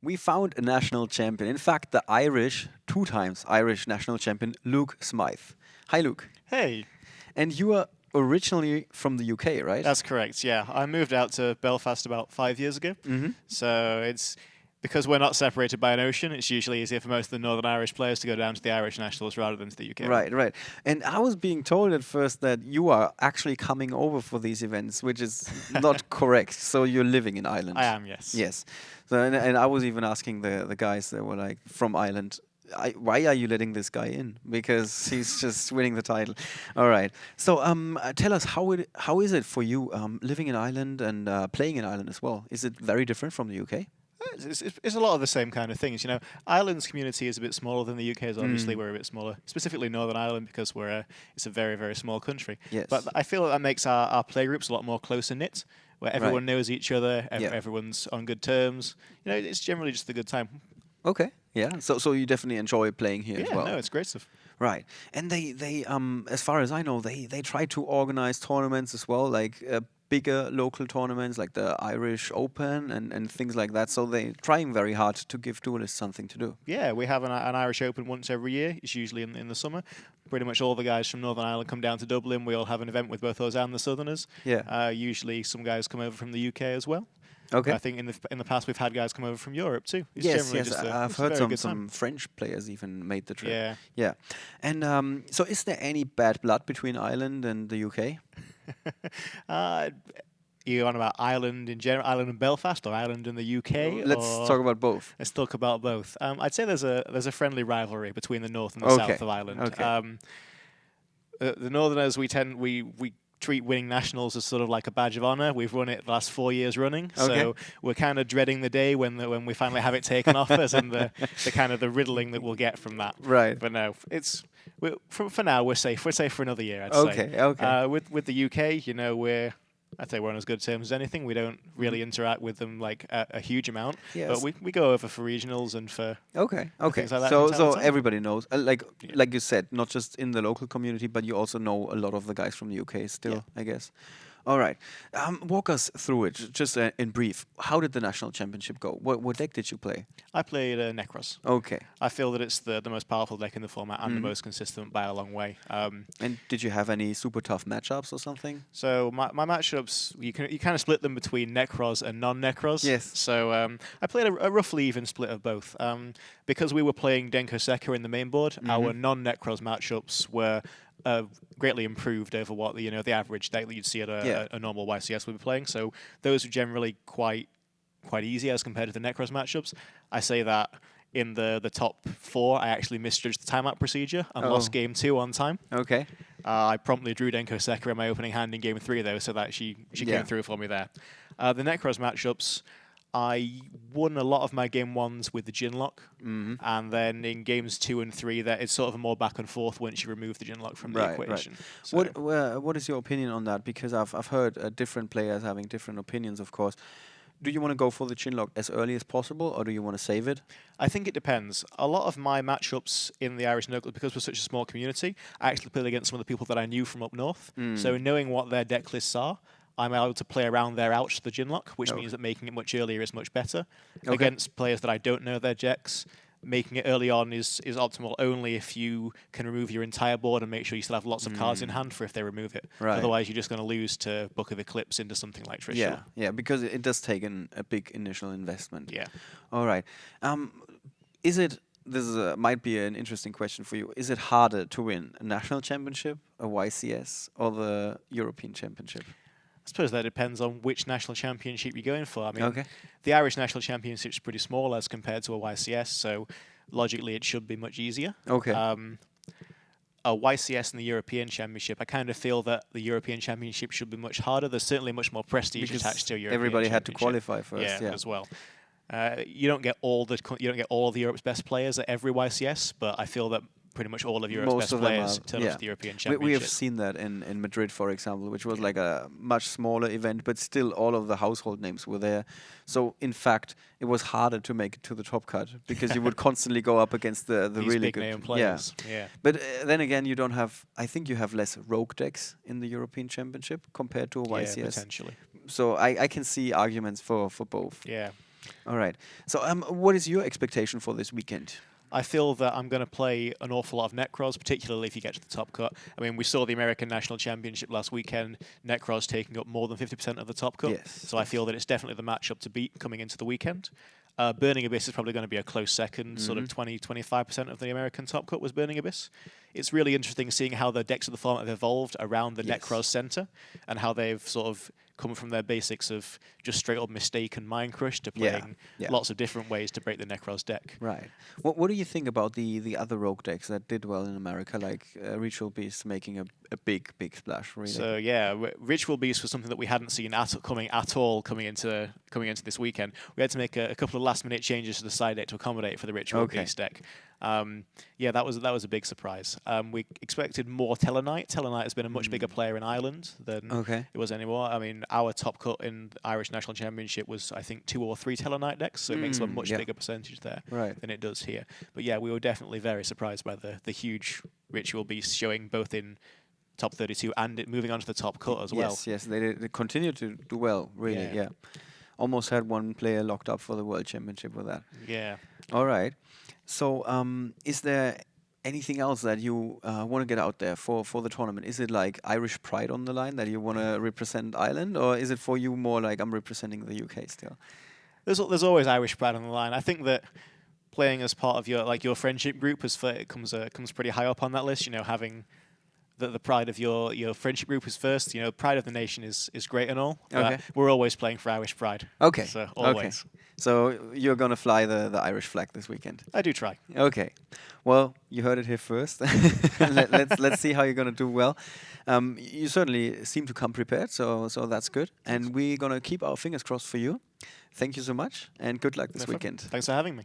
We found a national champion. In fact, the Irish, two times Irish national champion, Luke Smythe. Hi, Luke. Hey, And you are originally from the UK, right? that's correct. Yeah, I moved out to Belfast about 5 years ago. Mm-hmm. So it's because we're not separated by an ocean. It's usually easier for most of the Northern Irish players to go down to the Irish Nationals rather than to the UK. Right, right. And I was being told at first that you are actually coming over for these events, which is not correct. So you're living in Ireland. I am, yes. Yes. So and I was even asking the guys that were like from Ireland, why are you letting this guy in? Because he's just winning the title. All right. So tell us how is it for you living in Ireland and playing in Ireland as well? Is it very different from the UK? It's a lot of the same kind of things. Ireland's community is a bit smaller than the UK's. Obviously, we're a bit smaller, specifically Northern Ireland, because it's a very, very small country. Yes. But I feel that makes our play groups a lot more closer knit, where everyone knows each other, Yeah. everyone's on good terms. It's generally just a good time. Okay. Yeah. So you definitely enjoy playing here as Yeah, well. no, it's great stuff. Right. And they as far as I know, they try to organize tournaments as well, like bigger local tournaments like the Irish Open and things like that. So they're trying very hard to give duelists something to do. Yeah, we have an Irish Open once every year. It's usually in the summer. Pretty much all the guys from Northern Ireland come down to Dublin. We all have an event with both us and the Southerners. Yeah. Usually some guys come over from the UK as well. Okay. I think in the past we've had guys come over from Europe too. It's Yes, generally yes, just I've it's a heard very good some time. French players even made the trip. Yeah. Yeah. And so is there any bad blood between Ireland and the UK? You on about Ireland in general, Ireland and Belfast, or Ireland and the UK? Let's or talk about both. Let's talk about both. I'd say there's a friendly rivalry between the north and the Okay, south of Ireland. okay. The Northerners, we treat winning nationals as sort of like a badge of honor. We've won it the last 4 years running, so Okay. we're kind of dreading the day when we finally have it taken off us, and the kind of the riddling that we'll get from that. Right. But no, for now we're safe. We're safe for another year, I'd say. Okay, okay. With the UK, I'd say we're on as good terms as anything. We don't really interact with them like a huge amount, Yes. but we go over for regionals and for Okay, okay. things like that So from time to time. everybody knows, like you said, not just in the local community, but you also know a lot of the guys from the UK still, I guess. All right. Walk us through it, just in brief. How did the national championship go? What deck did you play? I played Necros. Okay. I feel that it's the most powerful deck in the format and the most consistent by a long way. And did you have any super tough matchups or something? So my matchups, you kind of split them between Necros and non-Necros. Yes. So I played a roughly even split of both. Because we were playing Denko Sekka in the main board, our non-Necros matchups were greatly improved over what the average deck that you'd see at a normal YCS would be playing. So those were generally quite easy as compared to the Necros matchups. I say that in the top 4, I actually misjudged the timeout procedure and lost game 2 on time. Okay. I promptly drew Denko Sekka in my opening hand in game 3 though, so that she came through for me there. The Necros matchups, I won a lot of my game 1s with the Ginlock, and then in games 2 and 3, that it's sort of a more back and forth once you remove the Ginlock from the equation. Right. So what is your opinion on that? Because I've heard different players having different opinions, of course. Do you want to go for the Chinlock as early as possible, or do you want to save it? I think it depends. A lot of my matchups in the Irish Knuckles, because we're such a small community, I actually played against some of the people that I knew from up north. So knowing what their deck lists are, I'm able to play around their ouch to the Ginlock, which means that making it much earlier is much better. Okay. Against players that I don't know their decks, making it early on is optimal only if you can remove your entire board and make sure you still have lots of cards in hand for if they remove it. Right. Otherwise, you're just going to lose to Book of Eclipse into something like Trishul. Yeah, because it does take a big initial investment. Yeah. All right. Might be an interesting question for you. Is it harder to win a national championship, a YCS, or the European championship? I suppose that depends on which national championship you're going for. I mean, Okay. the Irish national championship is pretty small as compared to a YCS, so logically it should be much easier. Okay. A YCS and the European Championship, I kind of feel that the European Championship should be much harder. There's certainly much more prestige Because attached to a European everybody had to Championship. qualify first. Yeah. As well. You don't get all of Europe's best players at every YCS, but I feel that pretty much all of Europe's Most best of them players are- turn up to the European We Championship. have seen that in Madrid, for example, which was like a much smaller event, but still all of the household names were there. So in fact, it was harder to make it to the top cut because you would constantly go up against the These really big good name players. Yeah. But then again, you don't have. I think you have less rogue decks in the European Championship compared to a Yeah, YCS. potentially. So I can see arguments for both. Yeah. All right. So, what is your expectation for this weekend? I feel that I'm going to play an awful lot of Necros, particularly if you get to the top cut. I mean, we saw the American National Championship last weekend, Necros taking up more than 50% of the top cut. Yes. So I feel that it's definitely the matchup to beat coming into the weekend. Burning Abyss is probably going to be a close second, sort of 20-25% of the American top cut was Burning Abyss. It's really interesting seeing how the decks of the format have evolved around the Necros center and how they've sort of come from their basics of just straight up Mistake and Mind Crush to playing lots of different ways to break the Necros deck. Right. What do you think about the other rogue decks that did well in America, like Ritual Beast making a big splash? Really. So yeah, Ritual Beast was something that we hadn't seen coming into this weekend. We had to make a couple of last minute changes to the side deck to accommodate for the Ritual Beast deck. Yeah, that was a big surprise. We expected more Tellarknight. Tellarknight has been a much bigger player in Ireland than it was anymore. I mean, our top cut in the Irish National Championship was, I think, 2 or 3 Tellarknight decks, so it makes a much bigger percentage there than it does here. But yeah, we were definitely very surprised by the huge Ritual Beast showing both in top 32 and it moving on to the top cut as well. Yes, they continue to do well, really, yeah. Almost had one player locked up for the World Championship with that. Yeah. All right. So, is there anything else that you want to get out there for the tournament? Is it like Irish pride on the line that you want to represent Ireland, or is it for you more like I'm representing the UK still? There's always Irish pride on the line. I think that playing as part of your friendship group comes pretty high up on that list. You know, having the pride of your friendship group is first. You know, pride of the nation is great and all. But we're always playing for Irish pride. Okay. So always. Okay. So you're gonna fly the Irish flag this weekend. I do try. Okay. Well, you heard it here first. let's see how you're gonna do well. You certainly seem to come prepared, so that's good. And we're gonna keep our fingers crossed for you. Thank you so much, and good luck this weekend. Thanks for having me.